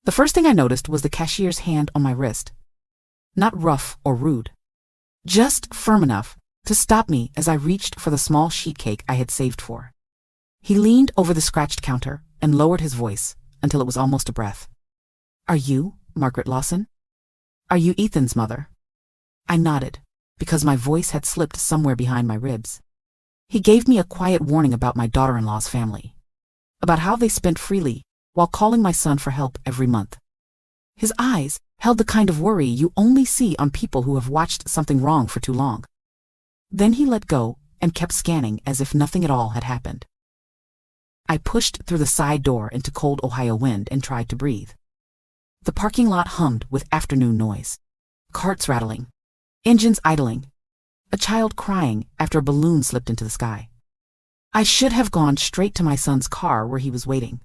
The first thing I noticed was the cashier's hand on my wrist. Not rough or rude. Just firm enough to stop me as I reached for the small sheet cake I had saved for. He leaned over the scratched counter and lowered his voice until it was almost a breath. "Are you Margaret Lawson? Are you Ethan's mother?" I nodded, because my voice had slipped somewhere behind my ribs. He gave me a quiet warning about my daughter-in-law's family, about how they spent freely while calling my son for help every month. His eyes held the kind of worry you only see on people who have watched something wrong for too long. Then he let go and kept scanning as if nothing at all had happened. I pushed through the side door into cold Ohio wind and tried to breathe. The parking lot hummed with afternoon noise. Carts rattling, engines idling, a child crying after a balloon slipped into the sky. I should have gone straight to my son's car where he was waiting,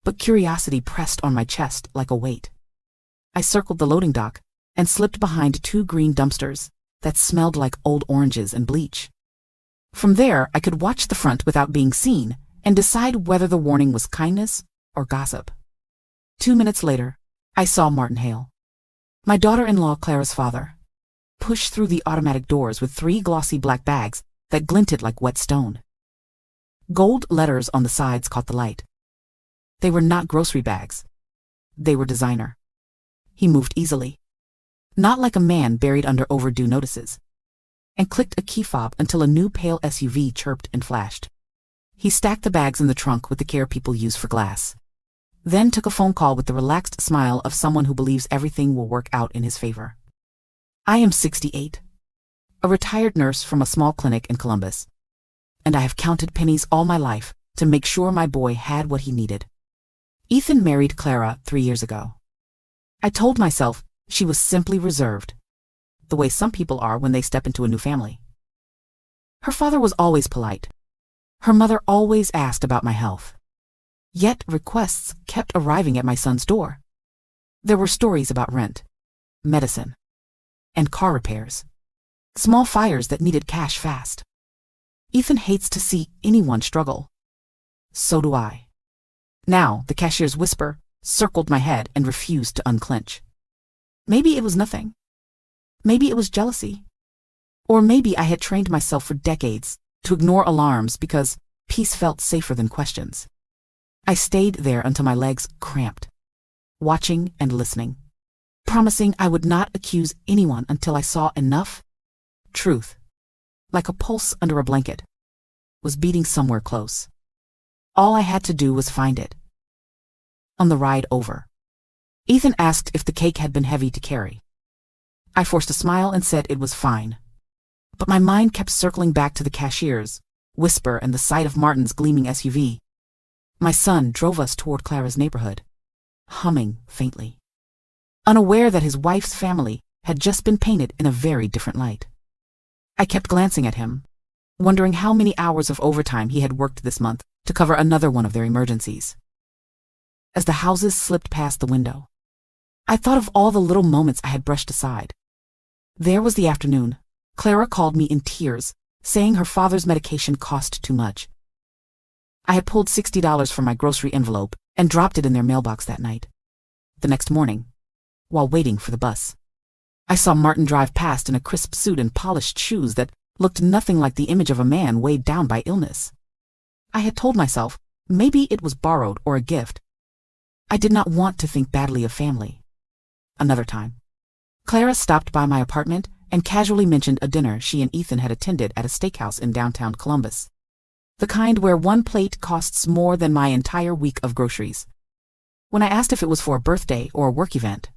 but curiosity pressed on my chest like a weight. I circled the loading dock and slipped behind 2 green dumpsters that smelled like old oranges and bleach. From there, I could watch the front without being seen and decide whether the warning was kindness or gossip. 2 minutes later, I saw Martin Hale, my daughter-in-law Clara's father, push through the automatic doors with 3 glossy black bags that glinted like wet stone. Gold letters on the sides caught the light. They were not grocery bags. They were designer. He moved easily, not like a man buried under overdue notices, and clicked a key fob until a new pale SUV chirped and flashed. He stacked the bags in the trunk with the care people use for glass, then took a phone call with the relaxed smile of someone who believes everything will work out in his favor. I am 68, a retired nurse from a small clinic in Columbus, and I have counted pennies all my life to make sure my boy had what he needed. Ethan married Clara 3 years ago. I told myself she was simply reserved, the way some people are when they step into a new family. Her father was always polite. Her mother always asked about my health. Yet requests kept arriving at my son's door. There were stories about rent, medicine, and car repairs. Small fires that needed cash fast. Ethan hates to see anyone struggle. So do I. Now the cashier's whisper circled my head and refused to unclench. Maybe it was nothing. Maybe it was jealousy. Or maybe I had trained myself for decades to ignore alarms because peace felt safer than questions. I stayed there until my legs cramped, watching and listening, promising I would not accuse anyone until I saw enough truth, like a pulse under a blanket, was beating somewhere close. All I had to do was find it. On the ride over, Ethan asked if the cake had been heavy to carry. I forced a smile and said it was fine. But my mind kept circling back to the cashier's whisper and the sight of Martin's gleaming SUV. My son drove us toward Clara's neighborhood, humming faintly, unaware that his wife's family had just been painted in a very different light. I kept glancing at him, wondering how many hours of overtime he had worked this month to cover another one of their emergencies. As the houses slipped past the window, I thought of all the little moments I had brushed aside. There was the afternoon. Clara called me in tears, saying her father's medication cost too much. I had pulled $60 from my grocery envelope and dropped it in their mailbox that night. The next morning, while waiting for the bus, I saw Martin drive past in a crisp suit and polished shoes that looked nothing like the image of a man weighed down by illness. I had told myself maybe it was borrowed or a gift. I did not want to think badly of family. Another time, Clara stopped by my apartment and casually mentioned a dinner she and Ethan had attended at a steakhouse in downtown Columbus. The kind where one plate costs more than my entire week of groceries. When I asked if it was for a birthday or a work event,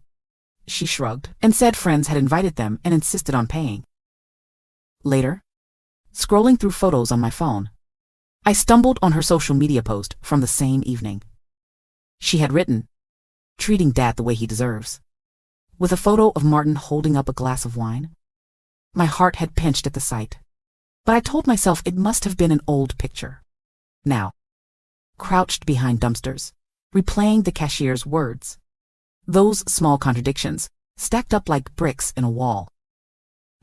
she shrugged and said friends had invited them and insisted on paying. Later, scrolling through photos on my phone, I stumbled on her social media post from the same evening. She had written, "Treating Dad the way he deserves," with a photo of Martin holding up a glass of wine. My heart had pinched at the sight, but I told myself it must have been an old picture. Now, crouched behind dumpsters, replaying the cashier's words, those small contradictions stacked up like bricks in a wall.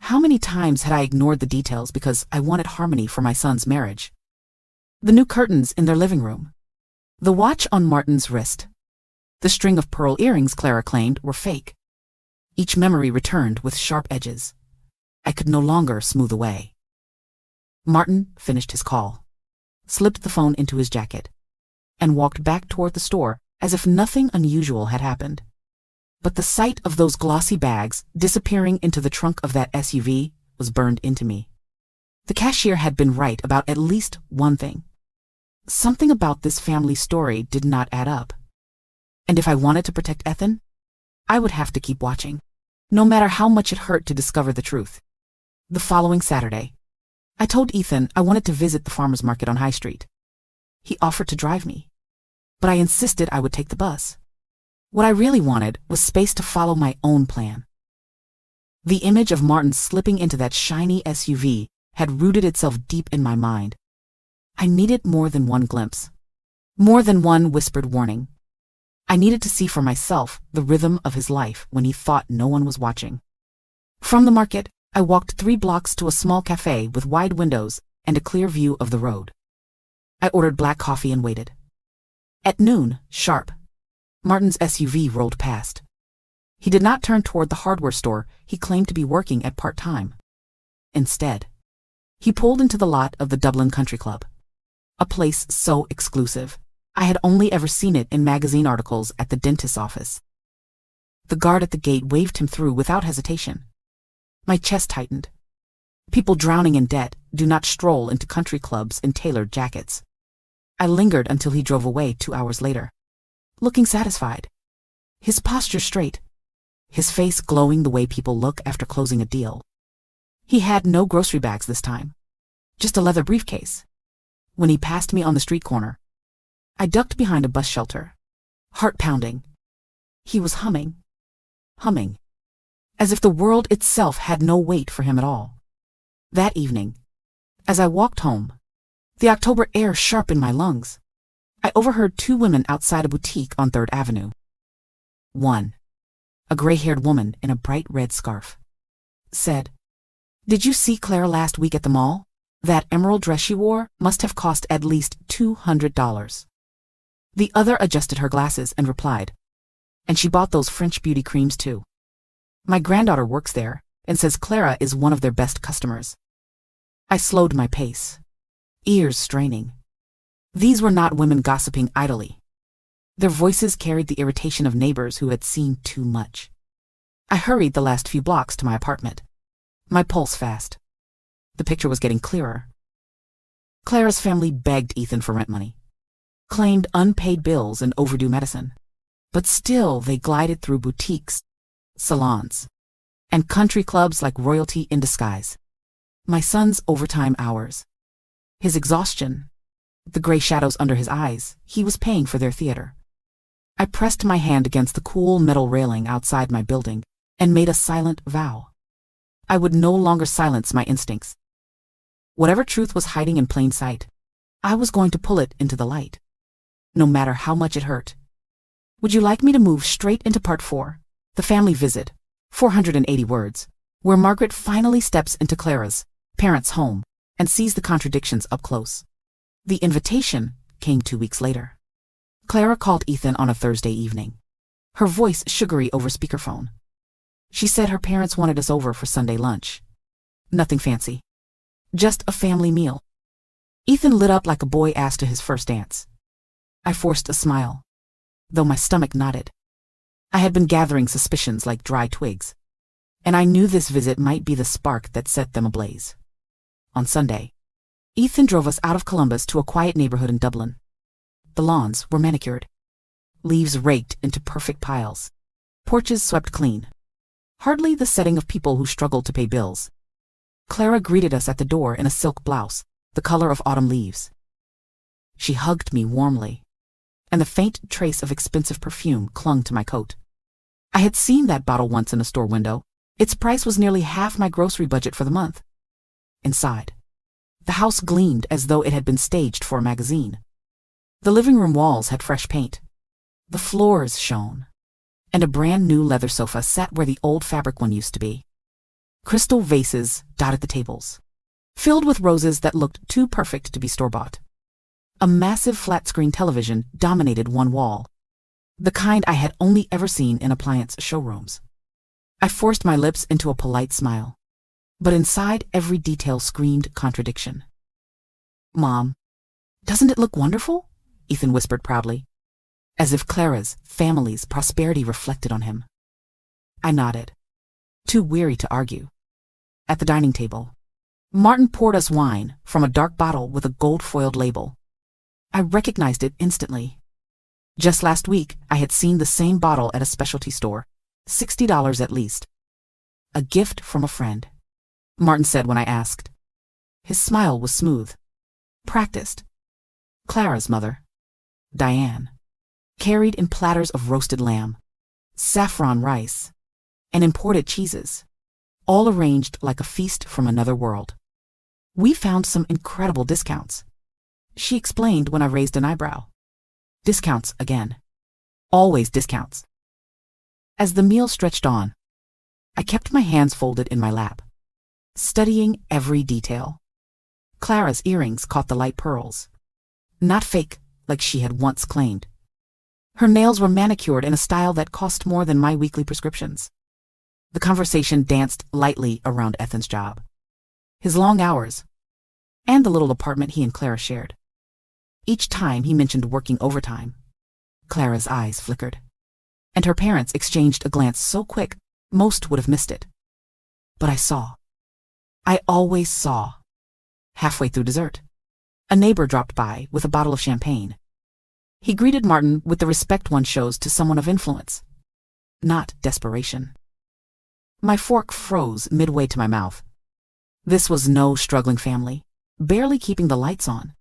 How many times had I ignored the details because I wanted harmony for my son's marriage? The new curtains in their living room, the watch on Martin's wrist, The string of pearl earrings Clara claimed were fake. Each memory returned with sharp edges. I could no longer smooth away. Martin finished his call, slipped the phone into his jacket, and walked back toward the store as if nothing unusual had happened. But the sight of those glossy bags disappearing into the trunk of that SUV was burned into me. The cashier had been right about at least one thing. Something about this family story did not add up. And if I wanted to protect Ethan, I would have to keep watching, no matter how much it hurt to discover the truth. The following Saturday, I told Ethan I wanted to visit the farmer's market on High Street. He offered to drive me, but I insisted I would take the bus. What I really wanted was space to follow my own plan. The image of Martin slipping into that shiny SUV had rooted itself deep in my mind. I needed more than one glimpse, more than one whispered warning. I needed to see for myself the rhythm of his life when he thought no one was watching. From the market, I walked 3 blocks to a small cafe with wide windows and a clear view of the road. I ordered black coffee and waited. At noon, sharp, Martin's SUV rolled past. He did not turn toward the hardware store he claimed to be working at part-time. Instead, he pulled into the lot of the Dublin Country Club, a place so exclusive I had only ever seen it in magazine articles at the dentist's office. The guard at the gate waved him through without hesitation. My chest tightened. People drowning in debt do not stroll into country clubs in tailored jackets. I lingered until he drove away 2 hours later, looking satisfied, his posture straight, his face glowing the way people look after closing a deal. He had no grocery bags this time, just a leather briefcase. When he passed me on the street corner, I ducked behind a bus shelter, heart pounding. He was humming, as if the world itself had no weight for him at all. That evening, as I walked home, the October air sharp in my lungs, I overheard 2 women outside a boutique on 3rd Avenue. One, a gray-haired woman in a bright red scarf, said, "Did you see Clara last week at the mall? That emerald dress she wore must have cost at least $200. The other adjusted her glasses and replied, "And she bought those French beauty creams too. My granddaughter works there and says Clara is one of their best customers." I slowed my pace, ears straining. These were not women gossiping idly. Their voices carried the irritation of neighbors who had seen too much. I hurried the last few blocks to my apartment, my pulse fast. The picture was getting clearer. Clara's family begged Ethan for rent money, claimed unpaid bills and overdue medicine, but still they glided through boutiques, salons, and country clubs like royalty in disguise. My son's overtime hours, his exhaustion, the gray shadows under his eyes, he was paying for their theater. I pressed my hand against the cool metal railing outside my building and made a silent vow. I would no longer silence my instincts. Whatever truth was hiding in plain sight, I was going to pull it into the light, no matter how much it hurt. Would you like me to move straight into part 4, the family visit, 480 words, where Margaret finally steps into Clara's parents' home and sees the contradictions up close? The invitation came 2 weeks later. Clara called Ethan on a Thursday evening, her voice sugary over speakerphone. She said her parents wanted us over for Sunday lunch. Nothing fancy, just a family meal. Ethan lit up like a boy asked to his first dance. I forced a smile, though my stomach knotted. I had been gathering suspicions like dry twigs, and I knew this visit might be the spark that set them ablaze. On Sunday, Ethan drove us out of Columbus to a quiet neighborhood in Dublin. The lawns were manicured, leaves raked into perfect piles, porches swept clean. Hardly the setting of people who struggled to pay bills. Clara greeted us at the door in a silk blouse, the color of autumn leaves. She hugged me warmly, and the faint trace of expensive perfume clung to my coat. I had seen that bottle once in a store window. Its price was nearly half my grocery budget for the month. Inside, the house gleamed as though it had been staged for a magazine. The living room walls had fresh paint. The floors shone, and a brand new leather sofa sat where the old fabric one used to be. Crystal vases dotted the tables, filled with roses that looked too perfect to be store-bought. A massive flat-screen television dominated one wall. the kind I had only ever seen in appliance showrooms. I forced my lips into a polite smile, but inside every detail screamed contradiction. "Mom, doesn't it look wonderful?" Ethan whispered proudly, as if Clara's family's prosperity reflected on him. I nodded, too weary to argue. At the dining table, Martin poured us wine from a dark bottle with a gold-foiled label. I recognized it instantly. Just last week, I had seen the same bottle at a specialty store, $60 at least. "A gift from a friend," Martin said when I asked. His smile was smooth, practiced. Clara's mother, Diane, carried in platters of roasted lamb, saffron rice, and imported cheeses, all arranged like a feast from another world. "We found some incredible discounts," she explained when I raised an eyebrow. Discounts again. Always discounts. As the meal stretched on, I kept my hands folded in my lap, studying every detail. Clara's earrings caught the light pearls. Not fake, like she had once claimed. Her nails were manicured in a style that cost more than my weekly prescriptions. The conversation danced lightly around Ethan's job, his long hours, and the little apartment he and Clara shared. Each time he mentioned working overtime, Clara's eyes flickered, and her parents exchanged a glance so quick most would have missed it. But I saw. I always saw. Halfway through dessert, a neighbor dropped by with a bottle of champagne. He greeted Martin with the respect one shows to someone of influence, not desperation. My fork froze midway to my mouth. This was no struggling family, barely keeping the lights on.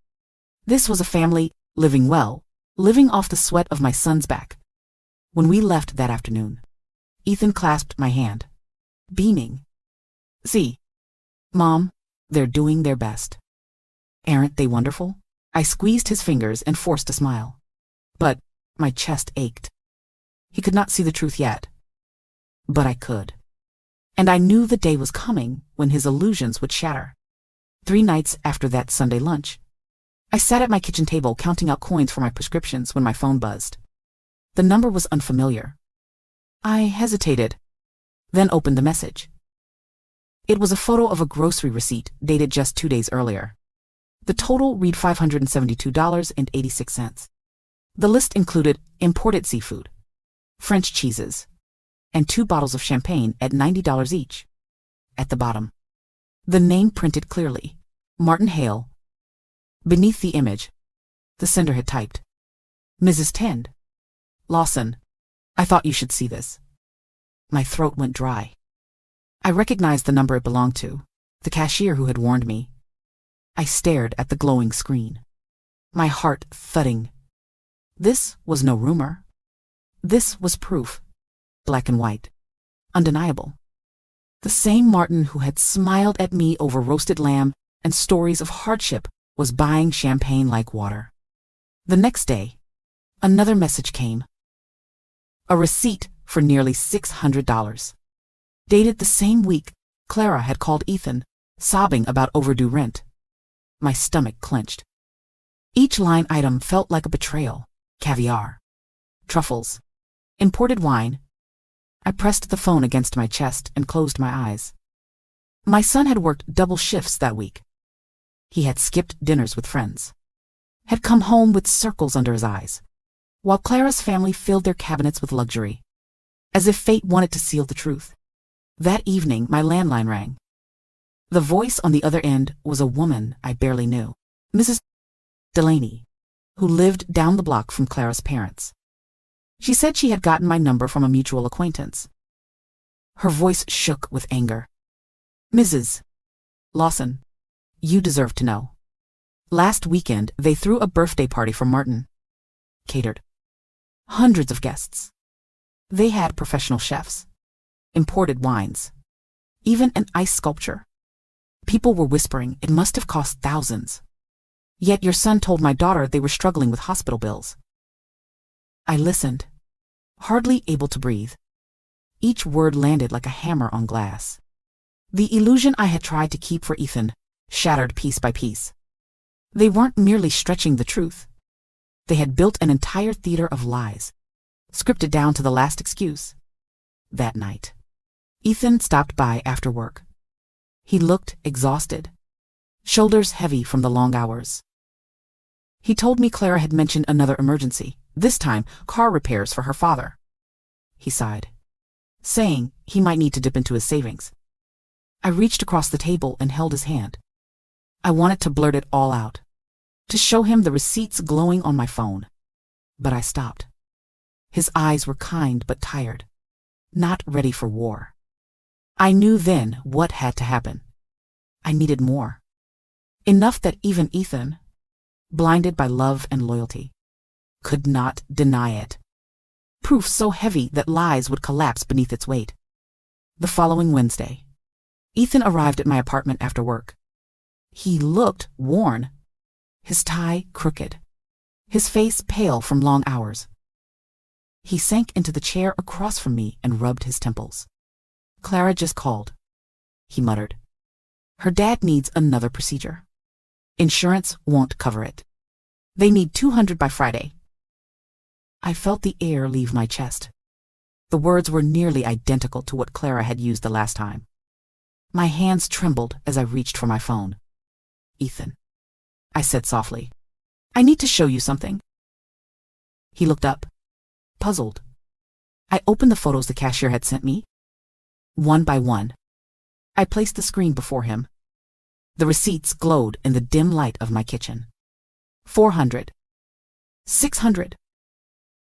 This was a family living well, living off the sweat of my son's back. When we left that afternoon, Ethan clasped my hand, beaming. "See, Mom, they're doing their best. Aren't they wonderful?" I squeezed his fingers and forced a smile. But my chest ached. He could not see the truth yet. But I could. And I knew the day was coming when his illusions would shatter. 3 nights after that Sunday lunch, I sat at my kitchen table counting out coins for my prescriptions when my phone buzzed. The number was unfamiliar. I hesitated, then opened the message. It was a photo of a grocery receipt dated just 2 days earlier. The total read $572.86. The list included imported seafood, French cheeses, and 2 bottles of champagne at $90 each. At the bottom, the name printed clearly, Martin Hale. Beneath the image, the sender had typed, "Mrs. Tend. Lawson, I thought you should see this." My throat went dry. I recognized the number it belonged to, the cashier who had warned me. I stared at the glowing screen, my heart thudding. This was no rumor. This was proof, black and white, undeniable. The same Martin who had smiled at me over roasted lamb and stories of hardship was buying champagne like water. The next day, another message came. A receipt for nearly $600. Dated the same week, Clara had called Ethan, sobbing about overdue rent. My stomach clenched. Each line item felt like a betrayal. Caviar, truffles, imported wine. I pressed the phone against my chest and closed my eyes. My son had worked double shifts that week. He had skipped dinners with friends, had come home with circles under his eyes, while Clara's family filled their cabinets with luxury, as if fate wanted to seal the truth. That evening, my landline rang. The voice on the other end was a woman I barely knew, Mrs. Delaney, who lived down the block from Clara's parents. She said she had gotten my number from a mutual acquaintance. Her voice shook with anger. "Mrs. Lawson, you deserve to know. Last weekend, they threw a birthday party for Martin. Catered. Hundreds of guests. They had professional chefs, imported wines, even an ice sculpture. People were whispering it must have cost thousands. Yet your son told my daughter they were struggling with hospital bills." I listened, hardly able to breathe. Each word landed like a hammer on glass. The illusion I had tried to keep for Ethan shattered piece by piece. They weren't merely stretching the truth. They had built an entire theater of lies, scripted down to the last excuse. That night, Ethan stopped by after work. He looked exhausted, shoulders heavy from the long hours. He told me Clara had mentioned another emergency, this time car repairs for her father. He sighed, saying he might need to dip into his savings. I reached across the table and held his hand. I wanted to blurt it all out, to show him the receipts glowing on my phone. But I stopped. His eyes were kind but tired, not ready for war. I knew then what had to happen. I needed more. Enough that even Ethan, blinded by love and loyalty, could not deny it. Proof so heavy that lies would collapse beneath its weight. The following Wednesday, Ethan arrived at my apartment after work. He looked worn, his tie crooked, his face pale from long hours. He sank into the chair across from me and rubbed his temples. Clara just called, he muttered. Her dad needs another procedure. Insurance won't cover it. They need $200 by Friday. I felt the air leave my chest. The words were nearly identical to what Clara had used the last time. My hands trembled as I reached for my phone. Ethan, I said softly, I need to show you something. He looked up, puzzled. I opened the photos the cashier had sent me. One by one, I placed the screen before him. The receipts glowed in the dim light of my kitchen. 400, 600,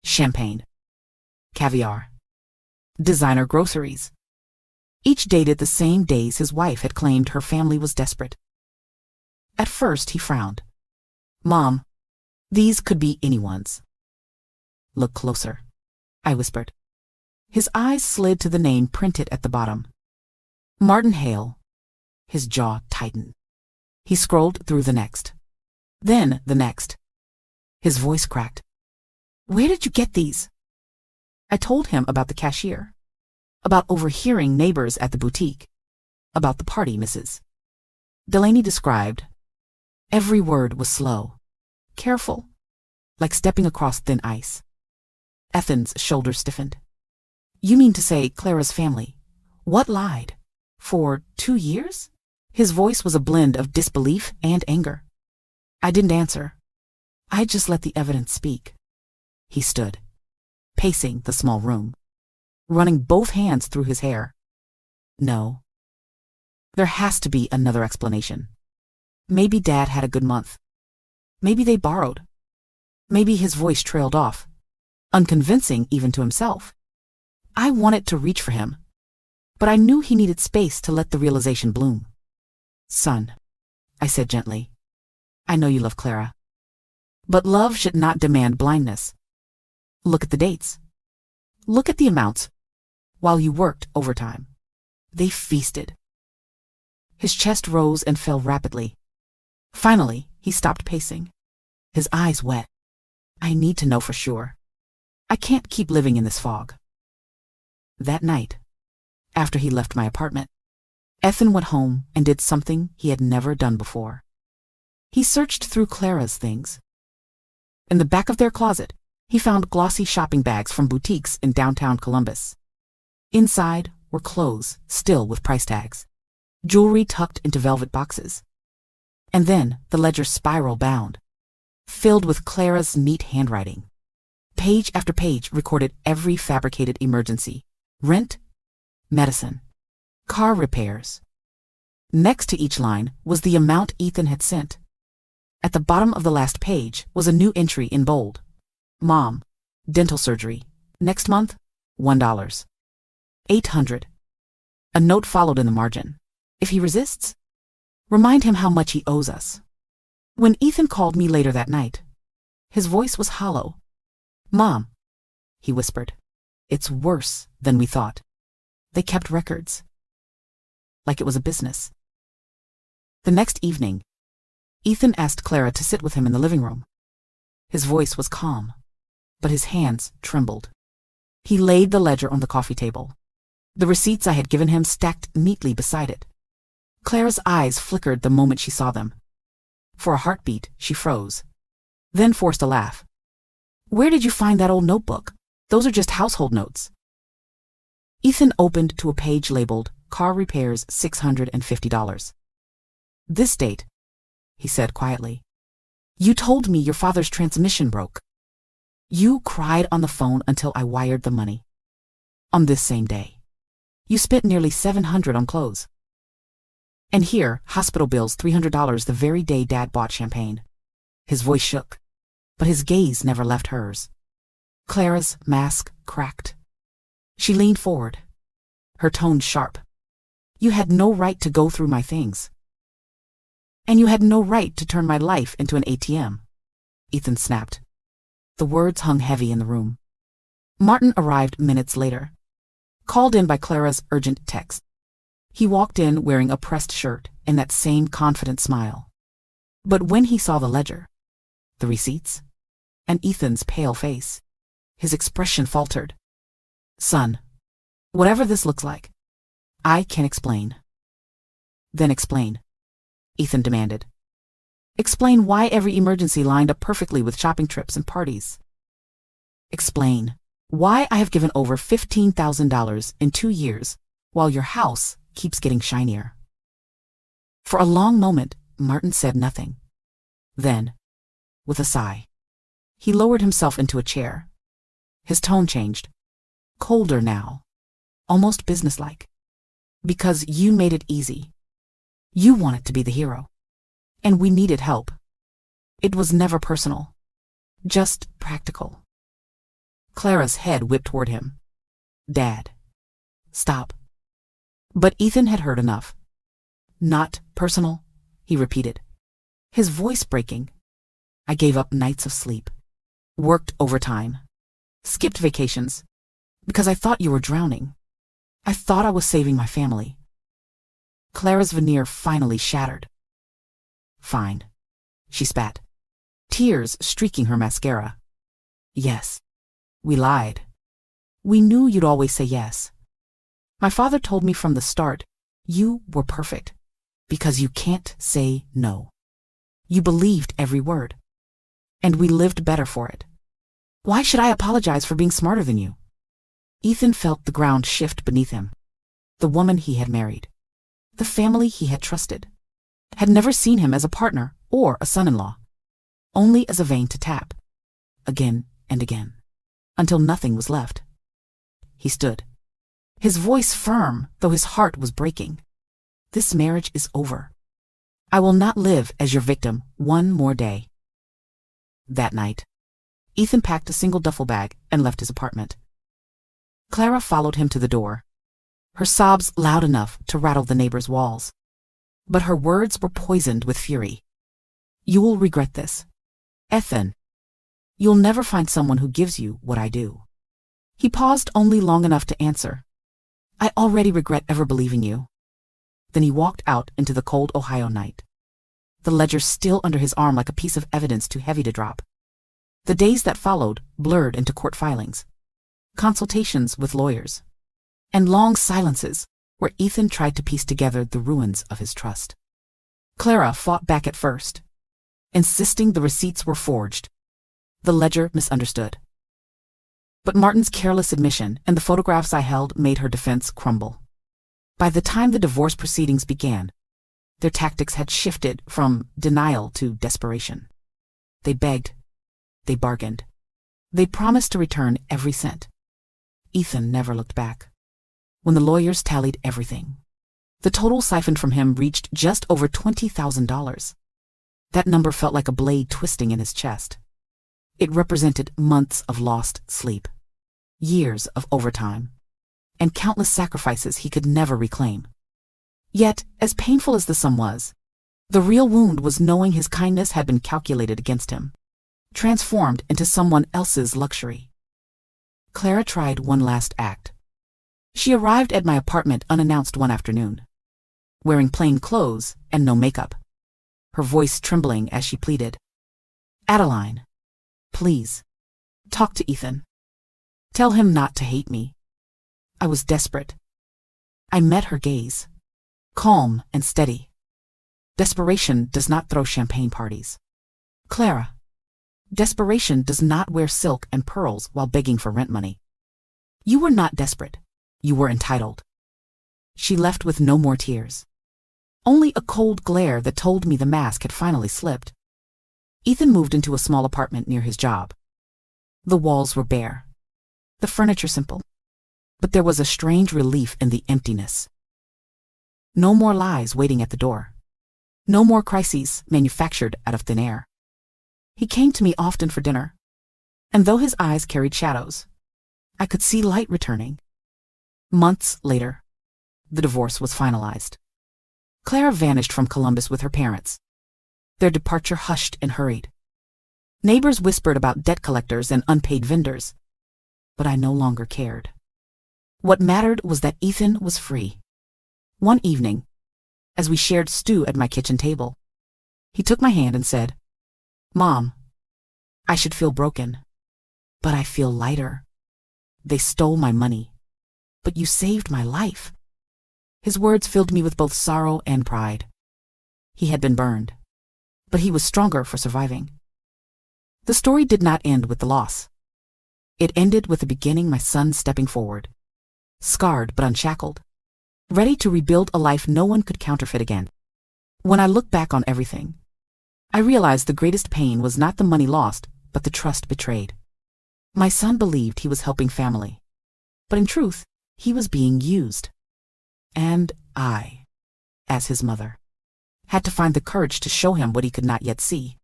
champagne, caviar, designer groceries. Each dated the same days his wife had claimed her family was desperate. At first he frowned. Mom, these could be anyone's. Look closer, I whispered. His eyes slid to the name printed at the bottom. Martin Hale. His jaw tightened. He scrolled through the next. Then the next. His voice cracked. Where did you get these? I told him about the cashier, about overhearing neighbors at the boutique, about the party misses. Delaney described. Every word was slow, careful, like stepping across thin ice. Ethan's shoulders stiffened. You mean to say Clara's family? What lied? For 2 years? His voice was a blend of disbelief and anger. I didn't answer. I just let the evidence speak. He stood, pacing the small room, running both hands through his hair. No. There has to be another explanation. Maybe Dad had a good month. Maybe they borrowed. Maybe his voice trailed off, unconvincing even to himself. I wanted to reach for him, but I knew he needed space to let the realization bloom. Son, I said gently, I know you love Clara. But love should not demand blindness. Look at the dates. Look at the amounts. While you worked overtime, they feasted. His chest rose and fell rapidly. Finally, he stopped pacing, his eyes wet. I need to know for sure. I can't keep living in this fog. That night, after he left my apartment, Ethan went home and did something he had never done before. He searched through Clara's things. In the back of their closet, he found glossy shopping bags from boutiques in downtown Columbus. Inside were clothes, still with price tags, jewelry tucked into velvet boxes. And then the ledger spiral bound, filled with Clara's neat handwriting. Page after page recorded every fabricated emergency: rent, medicine, car repairs. Next to each line was the amount Ethan had sent. At the bottom of the last page was a new entry in bold. Mom, dental surgery, next month, $1. 800. A note followed in the margin. If he resists, remind him how much he owes us. When Ethan called me later that night, his voice was hollow. Mom, he whispered, it's worse than we thought. They kept records, like it was a business. The next evening, Ethan asked Clara to sit with him in the living room. His voice was calm, but his hands trembled. He laid the ledger on the coffee table, the receipts I had given him stacked neatly beside it. Clara's eyes flickered the moment she saw them. For a heartbeat, she froze, then forced a laugh. Where did you find that old notebook? Those are just household notes. Ethan opened to a page labeled Car Repairs $650. This date, he said quietly. You told me your father's transmission broke. You cried on the phone until I wired the money. On this same day, you spent nearly $700 on clothes. And here, hospital bills $300 the very day Dad bought champagne. His voice shook, but his gaze never left hers. Clara's mask cracked. She leaned forward, her tone sharp. You had no right to go through my things. And you had no right to turn my life into an ATM. Ethan snapped. The words hung heavy in the room. Martin arrived minutes later, called in by Clara's urgent text. He walked in wearing a pressed shirt and that same confident smile. But when he saw the ledger, the receipts, and Ethan's pale face, his expression faltered. Son, whatever this looks like, I can explain. Then explain, Ethan demanded. Explain why every emergency lined up perfectly with shopping trips and parties. Explain why I have given over $15,000 in 2 years while your house keeps getting shinier. For a long moment, Martin said nothing. Then, with a sigh, he lowered himself into a chair. His tone changed, colder now, almost businesslike. Because you made it easy. You wanted to be the hero. And we needed help. It was never personal, just practical. Clara's head whipped toward him. Dad, stop. But Ethan had heard enough. Not personal, he repeated, his voice breaking. I gave up nights of sleep, worked overtime, skipped vacations, because I thought you were drowning. I thought I was saving my family. Clara's veneer finally shattered. Fine, she spat, tears streaking her mascara. Yes, we lied. We knew you'd always say yes. My father told me from the start, you were perfect, because you can't say no. You believed every word, and we lived better for it. Why should I apologize for being smarter than you? Ethan felt the ground shift beneath him. The woman he had married, the family he had trusted, had never seen him as a partner or a son-in-law, only as a vein to tap, again and again, until nothing was left. He stood, his voice firm, though his heart was breaking. This marriage is over. I will not live as your victim one more day. That night, Ethan packed a single duffel bag and left his apartment. Clara followed him to the door, her sobs loud enough to rattle the neighbor's walls. But her words were poisoned with fury. You will regret this. Ethan, you'll never find someone who gives you what I do. He paused only long enough to answer. I already regret ever believing you. Then he walked out into the cold Ohio night, the ledger still under his arm like a piece of evidence too heavy to drop. The days that followed blurred into court filings, consultations with lawyers, and long silences where Ethan tried to piece together the ruins of his trust. Clara fought back at first, insisting the receipts were forged, the ledger misunderstood. But Martin's careless admission and the photographs I held made her defense crumble. By the time the divorce proceedings began, their tactics had shifted from denial to desperation. They begged, they bargained, they promised to return every cent. Ethan never looked back. When the lawyers tallied everything, the total siphoned from him reached just over $20,000. That number felt like a blade twisting in his chest. It represented months of lost sleep, years of overtime, and countless sacrifices he could never reclaim. Yet, as painful as the sum was, the real wound was knowing his kindness had been calculated against him, transformed into someone else's luxury. Clara tried one last act. She arrived at my apartment unannounced one afternoon, wearing plain clothes and no makeup, her voice trembling as she pleaded, Adeline, please, talk to Ethan. Tell him not to hate me. I was desperate. I met her gaze, calm and steady. Desperation does not throw champagne parties. Clara, Desperation does not wear silk and pearls while begging for rent money. You were not desperate. You were entitled. She left with no more tears. Only a cold glare that told me the mask had finally slipped. Ethan moved into a small apartment near his job. The walls were bare. The furniture simple. But there was a strange relief in the emptiness. No more lies waiting at the door. No more crises manufactured out of thin air. He came to me often for dinner, and though his eyes carried shadows, I could see light returning. Months later, the divorce was finalized. Clara vanished from Columbus with her parents. Their departure hushed and hurried. Neighbors whispered about debt collectors and unpaid vendors, but I no longer cared. What mattered was that Ethan was free. One evening, as we shared stew at my kitchen table, he took my hand and said, "Mom, I should feel broken, but I feel lighter. They stole my money, but you saved my life." His words filled me with both sorrow and pride. He had been burned, but he was stronger for surviving. The story did not end with the loss. It ended with the beginning, my son stepping forward, scarred but unshackled, ready to rebuild a life no one could counterfeit again. When I look back on everything, I realized the greatest pain was not the money lost, but the trust betrayed. My son believed he was helping family, but in truth, he was being used. And I, as his mother, had to find the courage to show him what he could not yet see.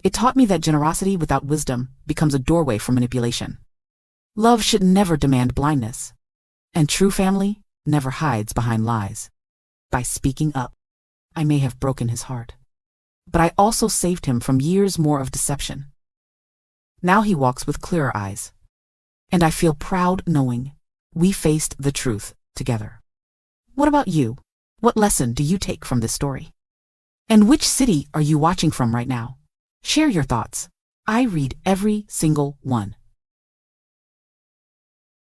It taught me that generosity without wisdom becomes a doorway for manipulation. Love should never demand blindness, and true family never hides behind lies. By speaking up, I may have broken his heart, but I also saved him from years more of deception. Now he walks with clearer eyes, and I feel proud knowing we faced the truth together. What about you? What lesson do you take from this story? And which city are you watching from right now? Share your thoughts. I read every single one.